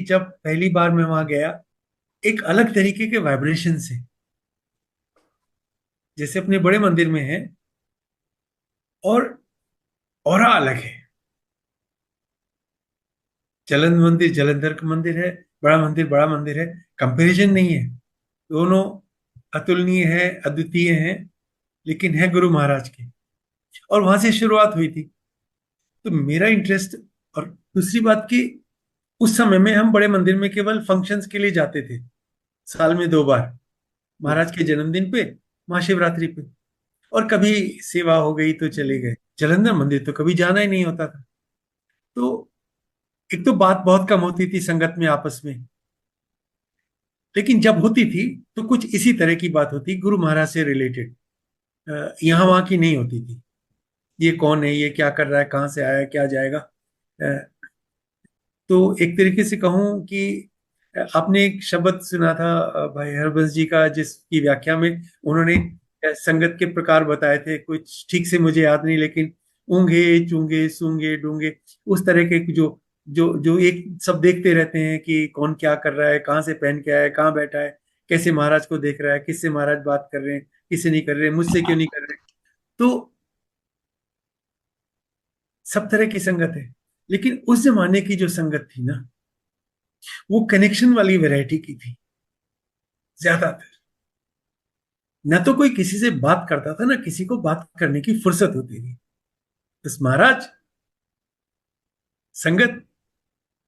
जब पहली बार मैं वहां गया, एक अलग तरीके के वाइब्रेशन से, जैसे अपने बड़े मंदिर में है, और ऑरा अलग है। जलंधर मंदिर जलंधर का मंदिर है, बड़ा मंदिर बड़ा मंदिर है, कंपैरिजन नहीं है। दोनों अतुलनीय है, अद्वितीय हैं, लेकिन है गुरु महाराज के। और वहां से शुरुआत हुई थी। तो मेरा इंटरेस्ट, और दूसरी बात की, उस समय में हम बड़े मंदिर में केवल फंक्शंस के लिए जाते थे, साल में 2 बार, महाराज के जन्मदिन पे, महाशिवरात्रि पे, और कभी सेवा हो गई तो चले गए। जलंधर मंदिर तो कभी जाना ही नहीं होता था। तो एक तो बात बहुत कम होती थी संगत में आपस में, लेकिन जब होती थी तो कुछ इसी तरह की बात होती, गुरु महाराज से रिलेटेड। यहाँ वहां की नहीं होती थी, ये कौन है, ये क्या कर रहा है, कहाँ से आया है, क्या जाएगा। अ, तो एक तरीके से कहूँ कि आपने एक शब्द सुना था भाई हरबंस जी का, जिसकी व्याख्या में उन्होंने संगत के प्रकार बताए थे, कुछ ठीक से मुझे याद नहीं, लेकिन ऊंघे चूंगे सूंगे डूंगे, उस तरह के जो जो जो एक सब देखते रहते हैं कि कौन क्या कर रहा है, कहाँ से पहन के आया है, कहाँ बैठा है, कैसे महाराज को देख रहा है, किससे महाराज बात कर रहे हैं, किससे नहीं कर रहे, मुझसे क्यों नहीं कर रहे। तो सब तरह की संगत है, लेकिन उस जमाने की जो संगत थी ना, वो कनेक्शन वाली वैरायटी की थी ज्यादातर। न तो कोई किसी से बात करता था, ना किसी को बात करने की फुर्सत होती थी। बस महाराज, संगत।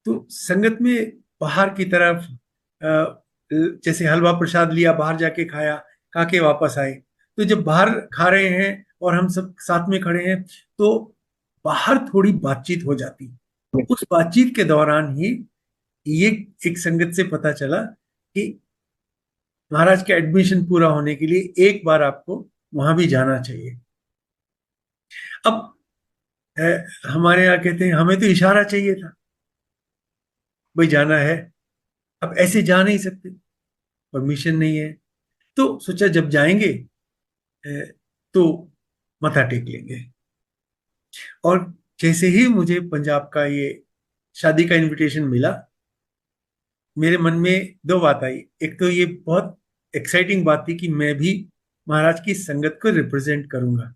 तो संगत में बाहर की तरफ, अ, जैसे हलवा प्रसाद लिया, बाहर जाके खाया, खा के वापस आए। तो जब बाहर खा रहे हैं और हम सब साथ में खड़े हैं, तो बाहर थोड़ी बातचीत हो जाती। तो उस बातचीत के दौरान ही ये एक संगत से पता चला कि महाराज का एडमिशन पूरा होने के लिए एक बार आपको वहां भी जाना चाहिए। अब अ, हमारे यहाँ कहते हैं हमें तो इशारा चाहिए था, भाई जाना है। अब ऐसे जा नहीं सकते, परमिशन नहीं है। तो सोचा जब जाएंगे तो मत्था टेक लेंगे। और जैसे ही मुझे पंजाब का ये शादी का इनविटेशन मिला, मेरे मन में दो बात आई। एक तो ये बहुत एक्साइटिंग बात थी कि मैं भी महाराज की संगत को रिप्रेजेंट करूंगा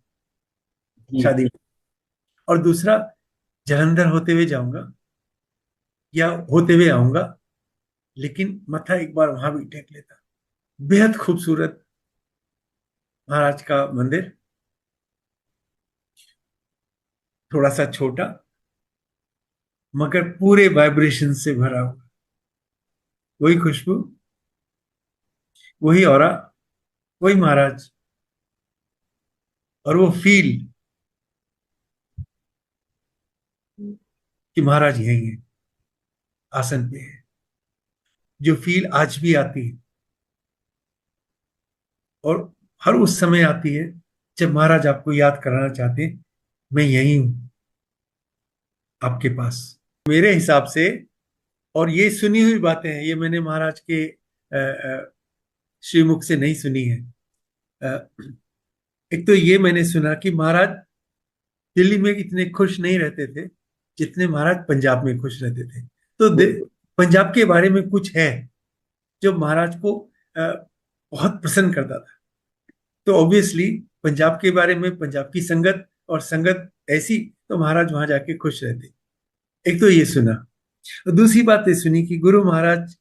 जी। शादी में। और दूसरा, जलंधर होते हुए जाऊंगा या होते हुए आऊंगा, लेकिन मत्था एक बार वहां भी टेक लेता। बेहद खूबसूरत महाराज का मंदिर, थोड़ा सा छोटा, मगर पूरे वाइब्रेशन से भरा हुआ। वही खुशबू, वही ऑरा, वही महाराज, और वो फील कि महाराज यही है, आसन पे है। जो फील आज भी आती है, और हर उस समय आती है जब महाराज आपको याद कराना चाहते हैं, मैं यही हूं आपके पास। मेरे हिसाब से, और ये सुनी हुई बातें हैं, ये मैंने महाराज के श्रीमुख से नहीं सुनी है। अ, एक तो ये मैंने सुना कि महाराज दिल्ली में इतने खुश नहीं रहते थे जितने महाराज पंजाब में खुश रहते थे। तो पंजाब के बारे में कुछ है जो महाराज को बहुत प्रसन्न करता था। तो ऑब्वियसली पंजाब के बारे में, पंजाब की संगत, और संगत ऐसी, तो महाराज वहां जाके खुश रहते। एक तो ये सुना। और दूसरी बात ये सुनी कि गुरु महाराज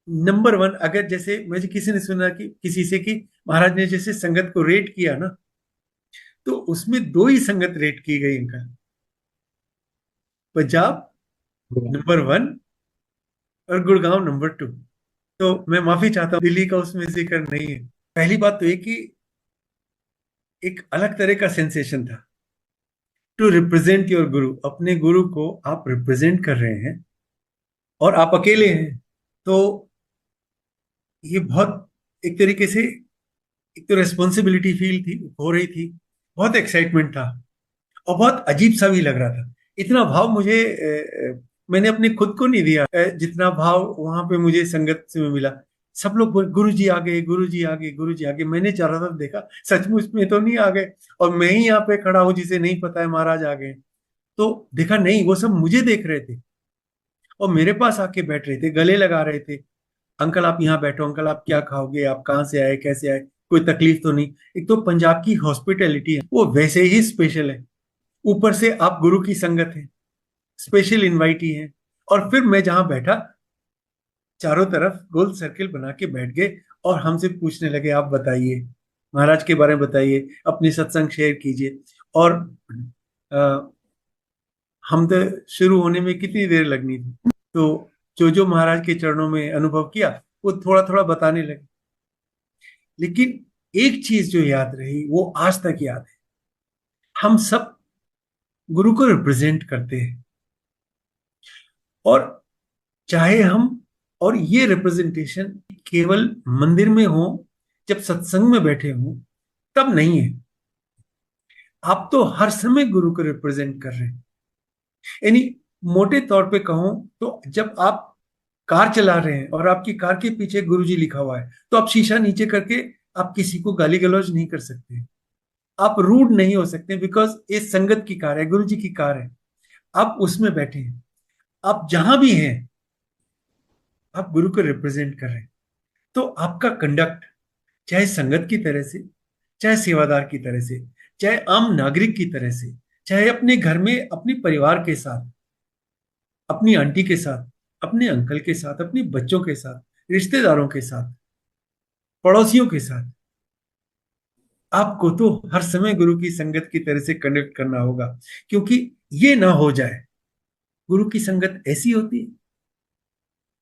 नंबर वन, अगर जैसे मुझे किसी ने सुना कि किसी से कि महाराज ने जैसे संगत को रेट किया ना, तो उसमें दो ही संगत रेट की गई इनका। पंजाब नंबर वन, और गुड़गांव नंबर 2। तो मैं माफी चाहता हूँ, दिल्ली का उसमें जिक्र नहीं है। पहली बात तो ये कि एक अलग तरह का सेंसेशन था टू रिप्रेजेंट योर गुरु। अपने गुरु को आप रिप्रेजेंट कर रहे हैं, और आप अकेले हैं। तो ये बहुत, एक तरीके से, एक तो रेस्पॉन्सिबिलिटी फील थी, हो रही थी, बहुत एक्साइटमेंट था, और बहुत अजीब सा भी लग रहा था। इतना भाव मुझे मैंने अपने खुद को नहीं दिया जितना भाव वहां पे मुझे संगत से में मिला। सब लोग बोले गुरु जी आ गए, गुरु जी आ गए, गुरु जी आ गए। मैंने चारा तरफ देखा, सचमुच में तो नहीं आ गए, और मैं ही यहाँ पे खड़ा हूं जिसे नहीं पता है महाराज आ गए। तो देखा नहीं, वो सब मुझे देख रहे थे। और मेरे पास आके बैठ रहे थे, गले लगा रहे थे, अंकल आप यहाँ बैठो, अंकल आप क्या खाओगे, आप कहाँ से आए, कैसे आए, कोई तकलीफ तो नहीं। एक तो पंजाब की हॉस्पिटैलिटी है वो वैसे ही स्पेशल है, ऊपर से आप गुरु की संगत है, स्पेशल इनवाइटी है। और फिर मैं जहां बैठा, चारों तरफ गोल सर्किल बना के बैठ गए और हमसे पूछने लगे आप बताइए, महाराज के बारे में बताइए, अपनी सत्संग शेयर कीजिए। और अ, हम तो शुरू होने में कितनी देर लगनी थी, तो जो महाराज के चरणों में अनुभव किया वो थोड़ा थोड़ा बताने लगे। लेकिन एक चीज जो याद रही वो आज तक याद है, हम सब गुरु को रिप्रेजेंट करते हैं। और चाहे हम, और ये रिप्रेजेंटेशन केवल मंदिर में हो, जब सत्संग में बैठे हो तब नहीं है, आप तो हर समय गुरु को रिप्रेजेंट कर रहे हैं। यानी मोटे तौर पे कहूं तो जब आप कार चला रहे हैं और आपकी कार के पीछे गुरुजी लिखा हुआ है, तो आप शीशा नीचे करके आप किसी को गाली गलौज नहीं कर सकते, आप रूड नहीं हो सकते, बिकॉज ये संगत की कार है, गुरु जी की कार है, आप उसमें बैठे हैं। आप जहां भी हैं आप गुरु को रिप्रेजेंट कर रहे हैं। तो आपका कंडक्ट, चाहे संगत की तरह से, चाहे सेवादार की तरह से, चाहे आम नागरिक की तरह से, चाहे अपने घर में अपने परिवार के साथ, अपनी आंटी के साथ, अपने अंकल के साथ, अपने बच्चों के साथ, रिश्तेदारों के साथ, पड़ोसियों के साथ, आपको तो हर समय गुरु की संगत की तरह से कनेक्ट करना होगा। क्योंकि ये ना हो जाए, गुरु की संगत ऐसी होती है,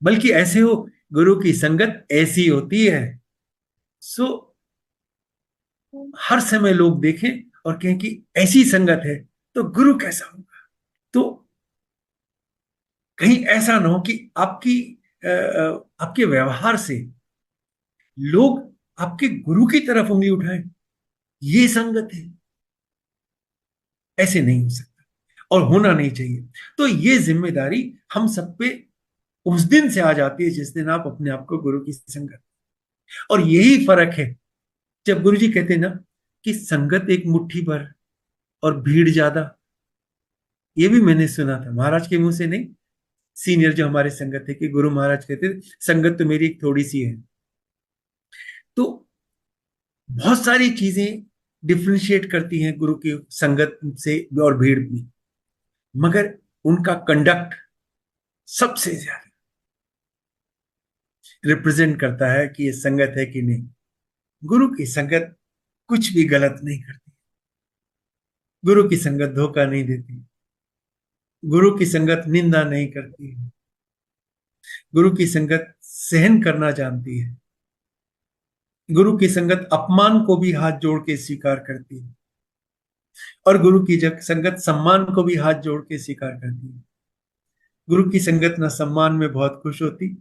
बल्कि ऐसे हो, गुरु की संगत ऐसी होती है, सो हर समय लोग देखें और कहें कि ऐसी संगत है तो गुरु कैसा होगा। तो कहीं ऐसा ना हो कि आपके व्यवहार से लोग आपके गुरु की तरफ उंगली उठाएं, ये संगत है, ऐसे नहीं हो सकता और होना नहीं चाहिए। तो ये जिम्मेदारी हम सब पे उस दिन से आ जाती है जिस दिन आप अपने आप को गुरु की संगत। और यही फर्क है, जब गुरु जी कहते हैं ना कि संगत एक मुट्ठी भर और भीड़ ज्यादा, ये भी मैंने सुना था महाराज के मुंह से नहीं, सीनियर जो हमारे संगत थे, कि गुरु महाराज कहते थे संगत तो मेरी एक थोड़ी सी है। तो बहुत सारी चीजें डिफ्रेंशिएट करती हैं गुरु की संगत से और भीड़ में, मगर उनका कंडक्ट सबसे ज्यादा रिप्रेजेंट करता है कि ये संगत है कि नहीं। गुरु की संगत कुछ भी गलत नहीं करती, गुरु की संगत धोखा नहीं देती, गुरु की संगत निंदा नहीं करती, गुरु की संगत सहन करना जानती है, गुरु की संगत अपमान को भी हाथ जोड़ के स्वीकार करती है, और गुरु की जब संगत सम्मान को भी हाथ जोड़ के स्वीकार करती है। गुरु की संगत ना सम्मान में बहुत खुश होती,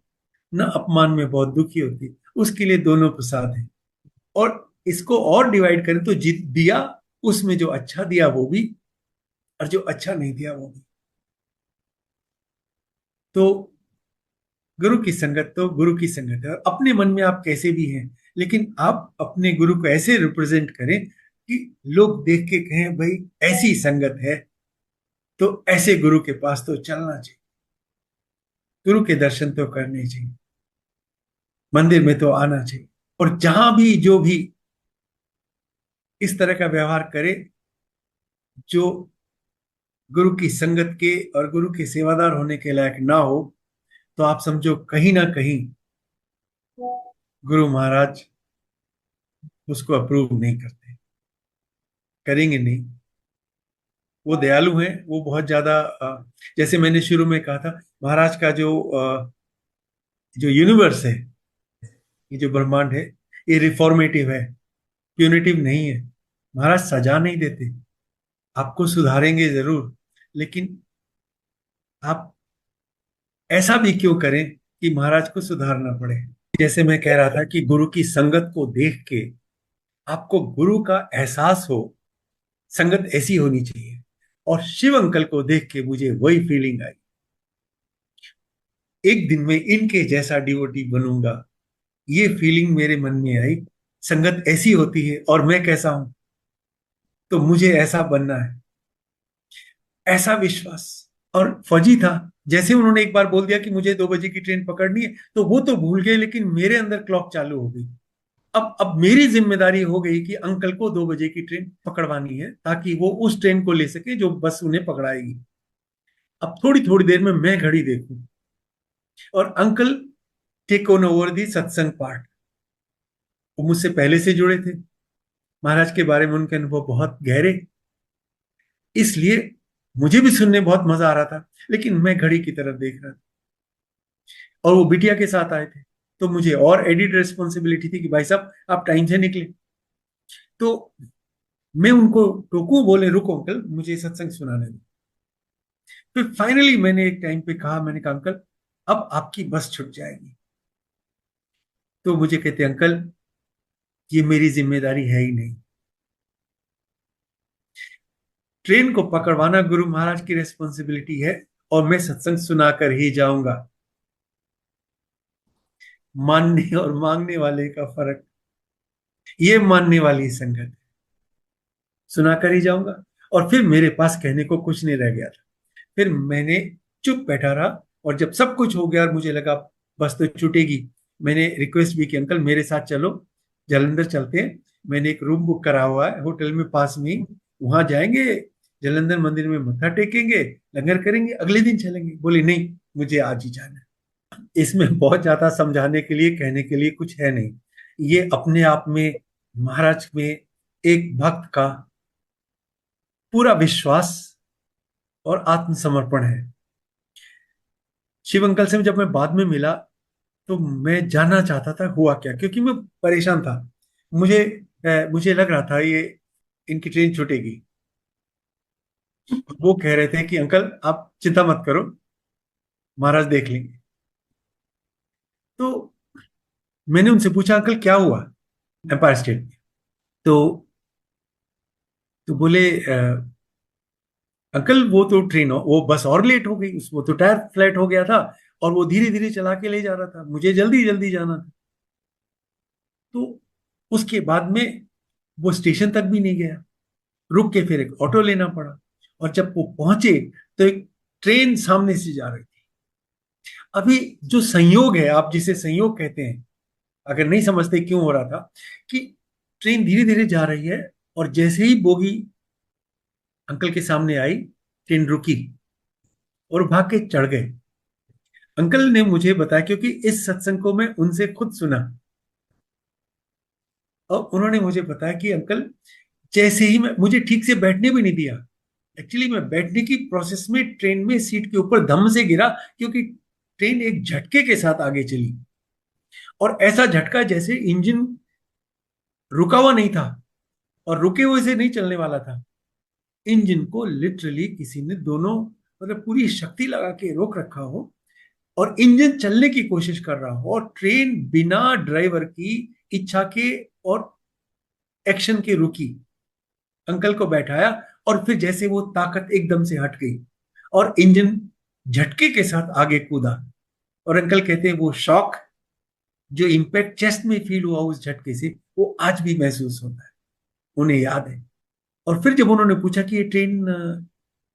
ना अपमान में बहुत दुखी होती, उसके लिए दोनों प्रसाद है। और इसको और डिवाइड करें तो जीत दिया, उसमें जो अच्छा दिया वो भी, और जो अच्छा नहीं दिया वो भी। तो गुरु की संगत तो गुरु की संगत है, और अपने मन में आप कैसे भी हैं, लेकिन आप अपने गुरु को ऐसे रिप्रेजेंट करें कि लोग देख के कहें भाई ऐसी संगत है, तो ऐसे गुरु के पास तो चलना चाहिए, गुरु के दर्शन तो करने चाहिए, मंदिर में तो आना चाहिए। और जहां भी जो भी इस तरह का व्यवहार करे जो गुरु की संगत के और गुरु के सेवादार होने के लायक ना हो, तो आप समझो कहीं ना कहीं गुरु महाराज उसको अप्रूव नहीं करते, करेंगे नहीं। वो दयालु हैं, वो बहुत ज्यादा जैसे मैंने शुरू में कहा था, महाराज का जो यूनिवर्स है, ये जो ब्रह्मांड है, ये रिफॉर्मेटिव है, प्यूनिटिव नहीं है। महाराज सजा नहीं देते, आपको सुधारेंगे जरूर, लेकिन आप ऐसा भी क्यों करें कि महाराज को सुधारना पड़े। जैसे मैं कह रहा था कि गुरु की संगत को देख के आपको गुरु का एहसास हो, संगत ऐसी होनी चाहिए। और शिव अंकल को देख के मुझे वही फीलिंग आई, एक दिन में इनके जैसा डिवोटी बनूंगा, ये फीलिंग मेरे मन में आई। संगत ऐसी होती है और मैं कैसा हूं, तो मुझे ऐसा बनना है, ऐसा विश्वास। और फौजी था, जैसे उन्होंने एक बार बोल दिया कि मुझे 2 बजे की ट्रेन पकड़नी है, तो वो तो भूल गए, लेकिन मेरे अंदर क्लॉक चालू हो गई। अब मेरी जिम्मेदारी हो गई कि अंकल को 2 बजे की ट्रेन पकड़वानी है, ताकि वो उस ट्रेन को ले सके जो बस उन्हें पकड़ाएगी। अब थोड़ी थोड़ी देर में मैं घड़ी देखूं, और uncle take on over the satsang part. वो मुझसे पहले से जुड़े थे, महाराज के बारे में उनके अनुभव बहुत गहरे, इसलिए मुझे भी सुनने बहुत मजा आ रहा था, लेकिन मैं घड़ी की तरफ देख रहा था। और वो बिटिया के साथ आए थे, तो मुझे और एडिड रिस्पॉन्सिबिलिटी थी कि भाई साहब आप टाइम से निकले। तो मैं उनको टोकू, बोले रुको अंकल, मुझे सत्संग सुनाने दो। फिर फाइनली मैंने एक टाइम पे कहा, मैंने कहा अंकल अब आपकी बस छूट जाएगी। तो मुझे कहते अंकल ये मेरी जिम्मेदारी है ही नहीं, ट्रेन को पकड़वाना गुरु महाराज की रिस्पॉन्सिबिलिटी है, और मैं सत्संग सुनाकर ही जाऊंगा। मानने और मांगने वाले का फर्क, ये मानने वाली संगत, सुनाकर ही जाऊंगा। और फिर मेरे पास कहने को कुछ नहीं रह गया था। फिर मैंने चुप बैठा रहा, और जब सब कुछ हो गया और मुझे लगा बस तो छूटेगी, मैंने रिक्वेस्ट भी की अंकल मेरे साथ चलो, जलंधर चलते हैं। मैंने एक रूम बुक करा हुआ है होटल में पास में ही, वहां जाएंगे, जलंधर मंदिर में मत्था टेकेंगे, लंगर करेंगे, अगले दिन चलेंगे। बोले नहीं, मुझे आज ही जाना है। इसमें बहुत ज्यादा समझाने के लिए, कहने के लिए कुछ है नहीं। ये अपने आप में महाराज में एक भक्त का पूरा विश्वास और आत्मसमर्पण है। शिव अंकल से जब मैं बाद में मिला, तो मैं जानना चाहता था हुआ क्या, क्योंकि मैं परेशान था। मुझे लग रहा था ये इनकी ट्रेन छूटेगी। वो कह रहे थे कि अंकल आप चिंता मत करो, महाराज देख लेंगे। तो मैंने उनसे पूछा अंकल क्या हुआ एम्पायर स्टेट में। तो बोले अंकल वो तो ट्रेन, वो बस और लेट हो गई, उस वो तो टायर फ्लैट हो गया था, और वो धीरे धीरे चला के ले जा रहा था, मुझे जल्दी जल्दी जाना था। तो उसके बाद में वो स्टेशन तक भी नहीं गया, रुक के फिर एक ऑटो लेना पड़ा। और जब वो पहुंचे, तो एक ट्रेन सामने से जा रही थी। अभी जो संयोग है, आप जिसे संयोग कहते हैं, अगर नहीं समझते क्यों हो रहा था, कि ट्रेन धीरे धीरे जा रही है, और जैसे ही बोगी अंकल के सामने आई, ट्रेन रुकी और भाग के चढ़ गए। अंकल ने मुझे बताया, क्योंकि इस सत्संग को मैं उनसे खुद सुना, और उन्होंने मुझे बताया कि अंकल जैसे ही मैं, मुझे ठीक से बैठने भी नहीं दिया। एक्चुअली मैं बैठने की प्रोसेस में ट्रेन में सीट के ऊपर धम से गिरा, क्योंकि ट्रेन एक झटके के साथ आगे चली, और ऐसा झटका जैसे इंजन रुका हुआ नहीं था, और रुके हुए से नहीं चलने वाला था। इंजन को लिटरली किसी ने दोनों, मतलब पूरी शक्ति लगा के रोक रखा हो, और इंजन चलने की कोशिश कर रहा हो, और ट्रेन बिना ड्राइवर की इच्छा के और एक्शन के रुकी। अंकल को बैठाया, और फिर जैसे वो ताकत एकदम से हट गई, और इंजन झटके के साथ आगे कूदा। और अंकल कहते हैं वो शॉक, जो इम्पैक्ट चेस्ट में फील हुआ उस झटके से, वो आज भी महसूस होता है, उन्हें याद है। और फिर जब उन्होंने पूछा कि ये ट्रेन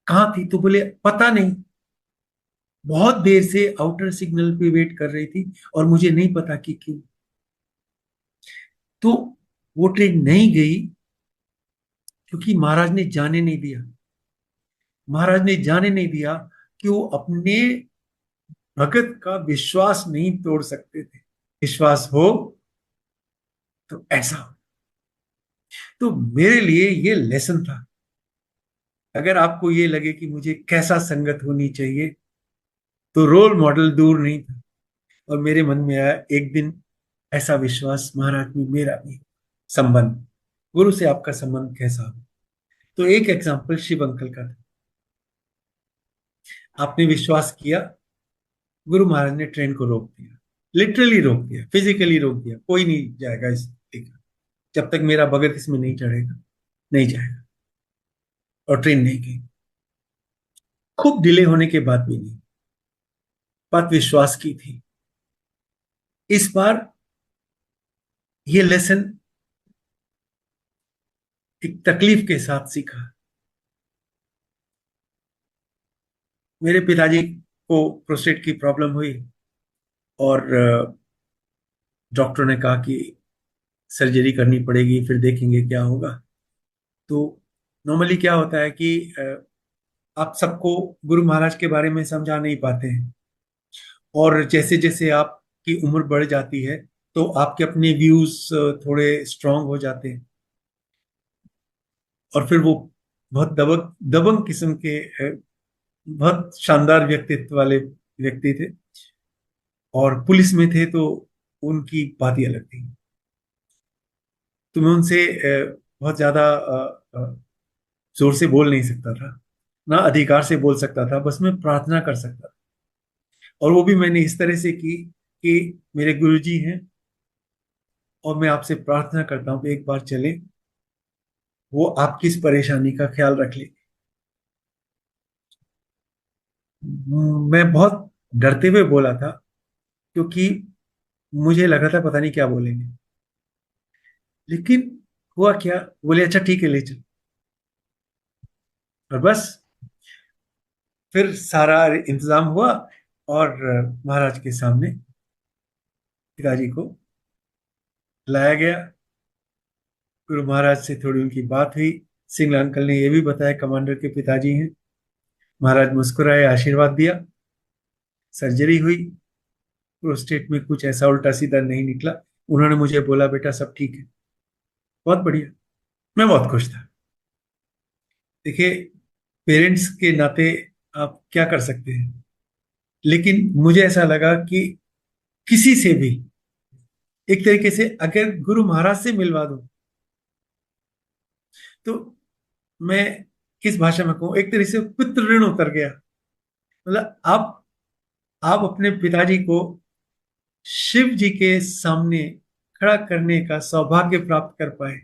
कहाँ थी, तो बोले पता नहीं, बहुत देर से आउटर सिग्नल पे वेट कर रही थी, और मुझे नहीं पता कि क्यों। तो वो ट्रेन नहीं गई, क्योंकि महाराज ने जाने नहीं दिया। महाराज ने जाने नहीं दिया कि वो अपने भगत का विश्वास नहीं तोड़ सकते थे। विश्वास हो तो ऐसा हो। तो मेरे लिए ये लेसन था। अगर आपको ये लगे कि मुझे कैसा संगत होनी चाहिए, तो रोल मॉडल दूर नहीं था। और मेरे मन में आया एक दिन ऐसा विश्वास महाराज में मेरा भी संबंध, गुरु से आपका संबंध कैसा हो। तो एक एग्जाम्पल शिव अंकल का था। आपने विश्वास किया, गुरु महाराज ने ट्रेन को रोक दिया, लिटरली रोक दिया, फिजिकली रोक दिया, कोई नहीं जाएगा इस टिकट, जब तक मेरा भगत इसमें नहीं चढ़ेगा, नहीं जाएगा। और ट्रेन नहीं गई, खूब डिले होने के बाद भी नहीं। बात विश्वास की थी। इस बार ये लेसन एक तकलीफ के साथ सीखा। मेरे पिताजी को प्रोस्टेट की प्रॉब्लम हुई और डॉक्टर ने कहा कि सर्जरी करनी पड़ेगी, फिर देखेंगे क्या होगा। तो नॉर्मली क्या होता है कि आप सबको गुरु महाराज के बारे में समझा नहीं पाते हैं, और जैसे जैसे आपकी उम्र बढ़ जाती है तो आपके अपने व्यूज थोड़े स्ट्रांग हो जाते हैं। और फिर वो बहुत दबंग दबंग किस्म के बहुत शानदार व्यक्तित्व वाले व्यक्ति थे, और पुलिस में थे, तो उनकी बात ही अलग थी। तो मैं उनसे बहुत ज्यादा जोर से बोल नहीं सकता था, ना अधिकार से बोल सकता था, बस मैं प्रार्थना कर सकता था। और वो भी मैंने इस तरह से की कि मेरे गुरुजी हैं और मैं आपसे प्रार्थना करता हूँ कि एक बार चले, वो आपकी इस परेशानी का ख्याल रख ले। मैं बहुत डरते हुए बोला था, क्योंकि मुझे लगा था पता नहीं क्या बोलेंगे। लेकिन हुआ क्या, बोले अच्छा ठीक है ले चल। और बस फिर सारा इंतजाम हुआ, और महाराज के सामने पिताजी को लाया गया। गुरु महाराज से थोड़ी उनकी बात हुई। सिंगला अंकल ने यह भी बताया कमांडर के पिताजी हैं। महाराज मुस्कुराए, आशीर्वाद दिया। सर्जरी हुई। प्रोस्टेट में कुछ ऐसा उल्टा सीधा नहीं निकला। उन्होंने मुझे बोला बेटा सब ठीक है। बहुत बढ़िया। मैं बहुत खुश था। देखिए, पेरेंट्स के नाते आप क्या कर सकते हैं, लेकिन मुझे ऐसा लगा कि किसी से भी एक तरीके से अगर गुरु महाराज से मिलवा दो, तो मैं किस भाषा में कहूँ, एक तरीके से पितृ ऋण उतर गया। मतलब आप अपने पिताजी को शिव जी के सामने खड़ा करने का सौभाग्य प्राप्त कर पाए,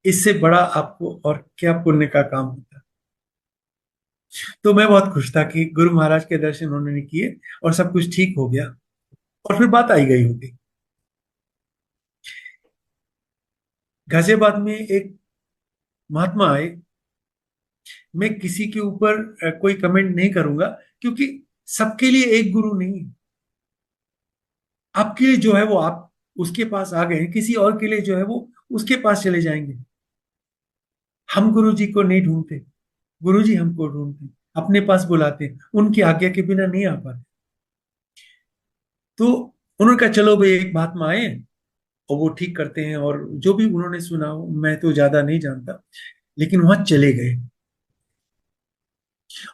इससे बड़ा आपको और क्या पुण्य का काम होता। तो मैं बहुत खुश था कि गुरु महाराज के दर्शन उन्होंने किए और सब कुछ ठीक हो गया। और फिर बात आई गई होगी। गाजियाबाद में एक महात्मा आए। मैं किसी के ऊपर कोई कमेंट नहीं करूंगा, क्योंकि सबके लिए एक गुरु नहीं है। आपके लिए जो है वो आप उसके पास आ गए हैं, किसी और के लिए जो है वो उसके पास चले जाएंगे। हम गुरु जी को नहीं ढूंढते, गुरु जी हमको ढूंढते, अपने पास बुलाते, उनकी आज्ञा के बिना नहीं आ पाते। तो उन्होंने कहा चलो भाई एक महात्मा आए और वो ठीक करते हैं, और जो भी उन्होंने सुना मैं तो ज्यादा नहीं जानता। लेकिन वहां चले गए,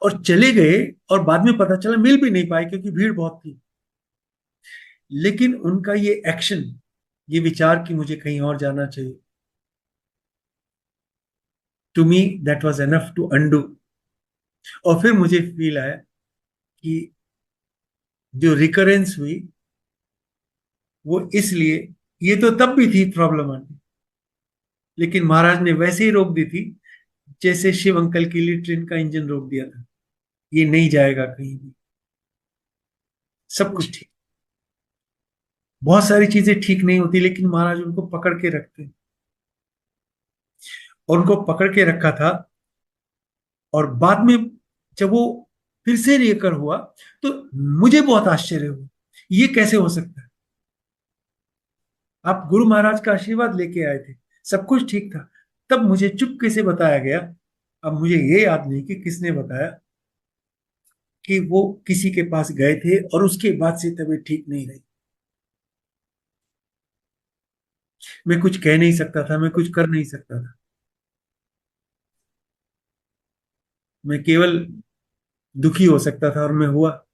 और चले गए, और बाद में पता चला मिल भी नहीं पाए क्योंकि भीड़ बहुत थी। लेकिन उनका ये एक्शन, ये विचार कि मुझे कहीं और जाना चाहिए, to me that was enough to undo. और फिर मुझे फील आया कि जो रिकरेंस हुई वो इसलिए, ये तो तब भी थी प्रॉब्लम आनी, लेकिन महाराज ने वैसे ही रोक दी थी जैसे शिव अंकल के लिए ट्रेन का इंजन रोक दिया था। ये नहीं जाएगा कहीं भी। सब कुछ ठीक। बहुत सारी चीजें ठीक नहीं होती, लेकिन महाराज उनको पकड़ के रखते, और उनको पकड़ के रखा था। और बाद में जब वो फिर से रेकर हुआ, तो मुझे बहुत आश्चर्य हुआ, ये कैसे हो सकता है। आप गुरु महाराज का आशीर्वाद लेके आए थे, सब कुछ ठीक था, तब मुझे चुपके से बताया गया। अब मुझे ये याद नहीं कि किसने बताया कि वो किसी के पास गए थे और उसके बाद से तबीयत ठीक नहीं रही। मैं कुछ कह नहीं सकता था, मैं कुछ कर नहीं सकता था। मैं केवल दुखी हो सकता था, और मैं हुआ।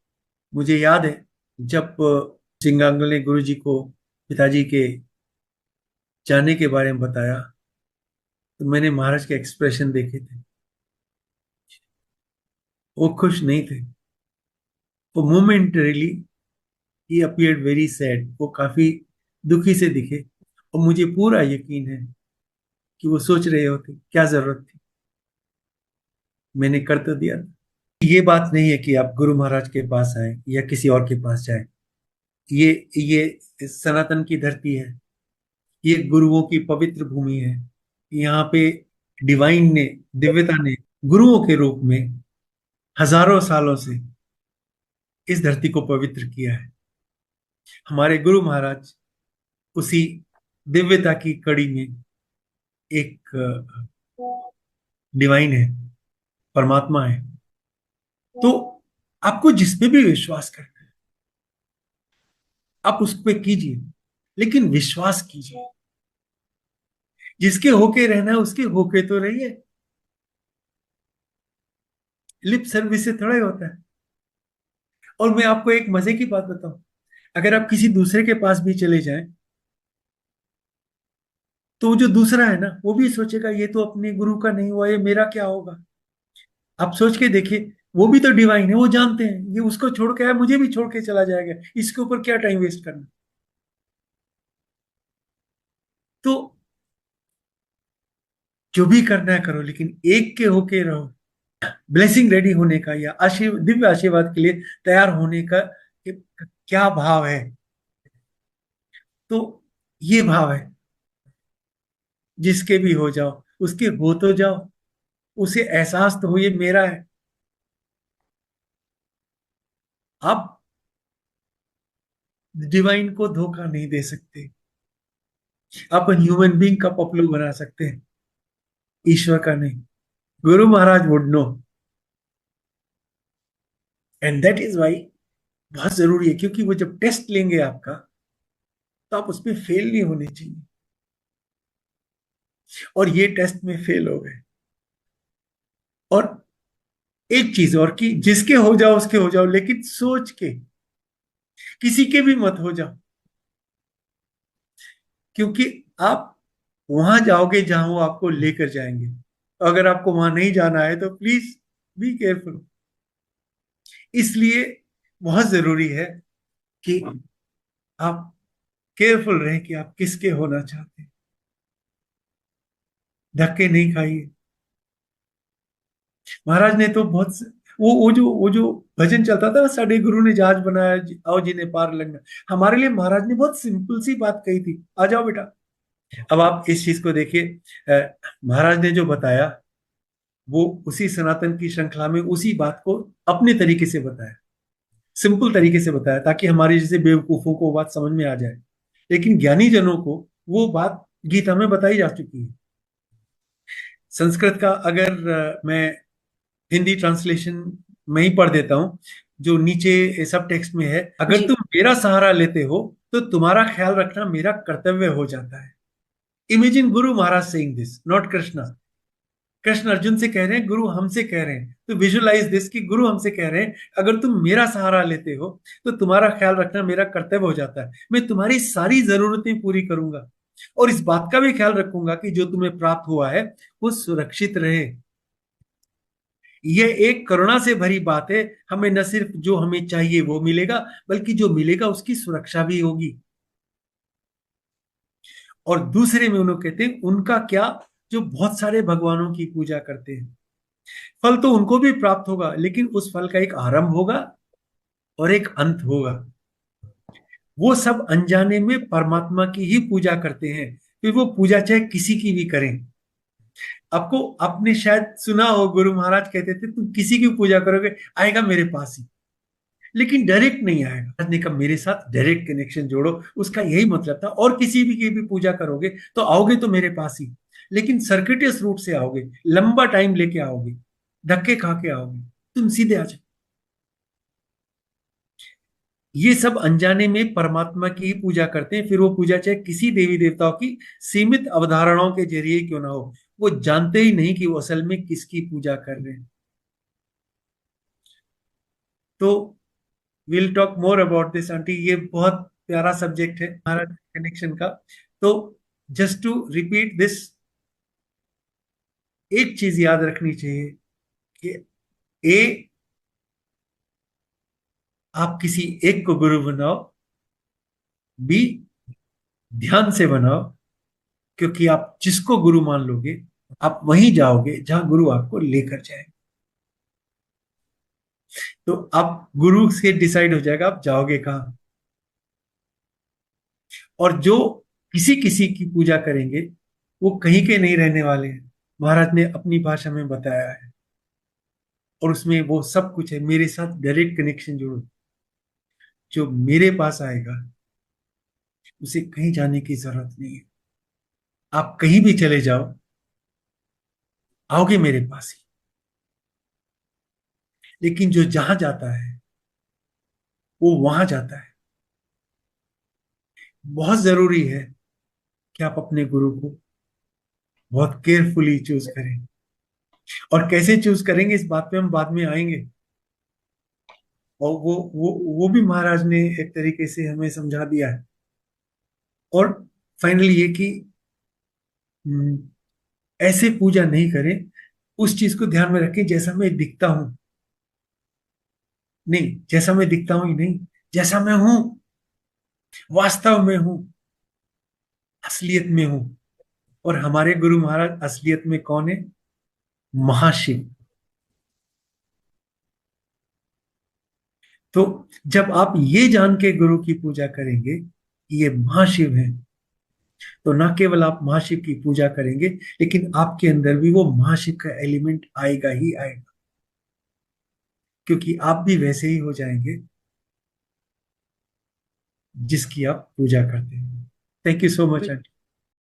मुझे याद है जब सिंगांगल ने गुरु जी को पिताजी के जाने के बारे में बताया, तो मैंने महाराज के एक्सप्रेशन देखे थे। वो खुश नहीं थे। वो मोमेंटरीली ही अपीयर्ड वेरी सैड, वो काफी दुखी से दिखे। और मुझे पूरा यकीन है कि वो सोच रहे होते क्या जरूरत थी, मैंने कर तो दिया था। ये बात नहीं है कि आप गुरु महाराज के पास आए या किसी और के पास जाए। ये सनातन की धरती है, ये गुरुओं की पवित्र भूमि है। यहाँ पे डिवाइन ने, दिव्यता ने गुरुओं के रूप में हजारों सालों से इस धरती को पवित्र किया है। हमारे गुरु महाराज उसी दिव्यता की कड़ी में एक डिवाइन है, परमात्मा है। तो आपको जिसपे भी विश्वास करना है, आप उस पे कीजिए, लेकिन विश्वास कीजिए। जिसके होके रहना है उसके होके तो रहिए। लिप सर्विस से थोड़ा ही होता है। और मैं आपको एक मजे की बात बताऊं, अगर आप किसी दूसरे के पास भी चले जाएं, तो जो दूसरा है ना, वो भी सोचेगा ये तो अपने गुरु का नहीं हुआ, ये मेरा क्या होगा। आप सोच के देखिए, वो भी तो डिवाइन है, वो जानते हैं ये उसको छोड़ के आया, मुझे भी छोड़ के चला जाएगा, इसके ऊपर क्या टाइम वेस्ट करना। तो जो भी करना है करो, लेकिन एक के होके रहो। ब्लेसिंग रेडी होने का या दिव्य आशीर्वाद के लिए तैयार होने का क्या भाव है, तो ये भाव है। जिसके भी हो जाओ, उसके हो तो जाओ, उसे एहसास तो हो ये मेरा है। आप डिवाइन को धोखा नहीं दे सकते। आप ह्यूमन बीइंग का पपलू बना सकते हैं, ईश्वर का नहीं। Guru Maharaj would know, and that is why बहुत जरूरी है, क्योंकि वो जब टेस्ट लेंगे आपका, तो आप उसमें फेल नहीं होने चाहिए। और ये टेस्ट में फेल हो गए। और एक चीज और कि जिसके हो जाओ उसके हो जाओ, लेकिन सोच के, किसी के भी मत हो जाओ। क्योंकि आप वहां जाओगे जहां वो आपको लेकर जाएंगे। अगर आपको वहां नहीं जाना है तो प्लीज बी केयरफुल। इसलिए बहुत जरूरी है कि आप केयरफुल रहें कि आप किसके होना चाहते हैं। धक्के नहीं खाइए। महाराज ने तो बहुत, वो जो भजन चलता था ना, साडे गुरु ने जहाज बनाया, आओ जी ने पार लगना। हमारे लिए महाराज ने बहुत सिंपल सी बात कही थी, आ जाओ बेटा। अब आप इस चीज को देखिए, महाराज ने जो बताया, वो उसी सनातन की श्रृंखला में उसी बात को अपने तरीके से बताया, सिंपल तरीके से बताया, ताकि हमारे जैसे बेवकूफों को बात समझ में आ जाए। लेकिन ज्ञानी जनों को वो बात गीता में बताई जा चुकी है। संस्कृत का अगर मैं हिंदी ट्रांसलेशन में ही पढ़ देता हूं, जो नीचे सब टेक्स्ट में है, अगर जी। तुम मेरा सहारा लेते हो तो तुम्हारा ख्याल रखना मेरा कर्तव्य हो जाता है। Imagine Guru Maharaj saying this, not Krishna. Krishna Arjun से कह रहे हैं, गुरु हमसे कह रहे हैं, तो विजुअलाइज दिस कि गुरु हमसे कह रहे हैं, अगर तुम मेरा सहारा लेते हो तो तुम्हारा ख्याल रखना मेरा कर्तव्य हो जाता है। मैं तुम्हारी सारी जरूरतें पूरी करूंगा, और इस बात का भी ख्याल रखूंगा कि जो तुम्हें प्राप्त हुआ है वो सुरक्षित रहे। यह एक करुणा से भरी बात है। हमें न सिर्फ जो हमें चाहिए वो मिलेगा, बल्कि जो मिलेगा उसकी सुरक्षा भी होगी। और दूसरे में उन्होंने कहते हैं, उनका क्या, जो बहुत सारे भगवानों की पूजा करते हैं। फल तो उनको भी प्राप्त होगा, लेकिन उस फल का एक आरंभ होगा और एक अंत होगा। वो सब अनजाने में परमात्मा की ही पूजा करते हैं, फिर वो पूजा चाहे किसी की भी करें। आपको, आपने शायद सुना हो, गुरु महाराज कहते थे तुम किसी की पूजा करोगे आएगा मेरे पास ही, लेकिन डायरेक्ट नहीं आएगा। महाराज ने कहा मेरे साथ डायरेक्ट कनेक्शन जोड़ो। उसका यही मतलब था, और किसी भी की भी पूजा करोगे तो आओगे तो मेरे पास ही, लेकिन सर्किटियस रूट से आओगे, लंबा टाइम लेके आओगे, धक्के खा के आओगे, तुम सीधे आ जाओ। ये सब अनजाने में परमात्मा की ही पूजा करते हैं, फिर वो पूजा चाहे किसी देवी देवताओं की सीमित अवधारणाओं के जरिए क्यों ना हो। वो जानते ही नहीं कि वो असल में किसकी पूजा कर रहे हैं। तो will talk more about this aunty, ये बहुत प्यारा सब्जेक्ट है हमारा कनेक्शन का। तो जस्ट टू रिपीट दिस, एक चीज याद रखनी चाहिए कि ए, आप किसी एक को गुरु बनाओ। बी, ध्यान से बनाओ, क्योंकि आप जिसको गुरु मान लोगे आप वहीं जाओगे जहां गुरु आपको लेकर जाए। तो आप गुरु से डिसाइड हो जाएगा आप जाओगे कहाँ। और जो किसी किसी की पूजा करेंगे वो कहीं के नहीं रहने वाले हैं, महाराज ने अपनी भाषा में बताया है। और उसमें वो सब कुछ है, मेरे साथ डायरेक्ट कनेक्शन जोड़ो। जो मेरे पास आएगा उसे कहीं जाने की जरूरत नहीं है। आप कहीं भी चले जाओ, आओगे मेरे पास ही। लेकिन जो जहां जाता है वो वहां जाता है। बहुत जरूरी है कि आप अपने गुरु को बहुत केयरफुली चूज करें। और कैसे चूज करेंगे इस बात पे हम बाद में आएंगे। और वो भी महाराज ने एक तरीके से हमें समझा दिया है। और फाइनली ये कि हम्म, ऐसे पूजा नहीं करें, उस चीज को ध्यान में रखें जैसा मैं दिखता हूं। नहीं, जैसा मैं दिखता हूं ही नहीं, जैसा मैं हूं, वास्तव में हूं, असलियत में हूं। और हमारे गुरु महाराज असलियत में कौन है? महाशिव। तो जब आप ये जान के गुरु की पूजा करेंगे कि ये महाशिव है, तो न केवल आप महाशिव की पूजा करेंगे, लेकिन आपके अंदर भी वो महाशिव का एलिमेंट आएगा ही आएगा। क्योंकि आप भी वैसे ही हो जाएंगे जिसकी आप पूजा करते हैं। Thank you so much aunty.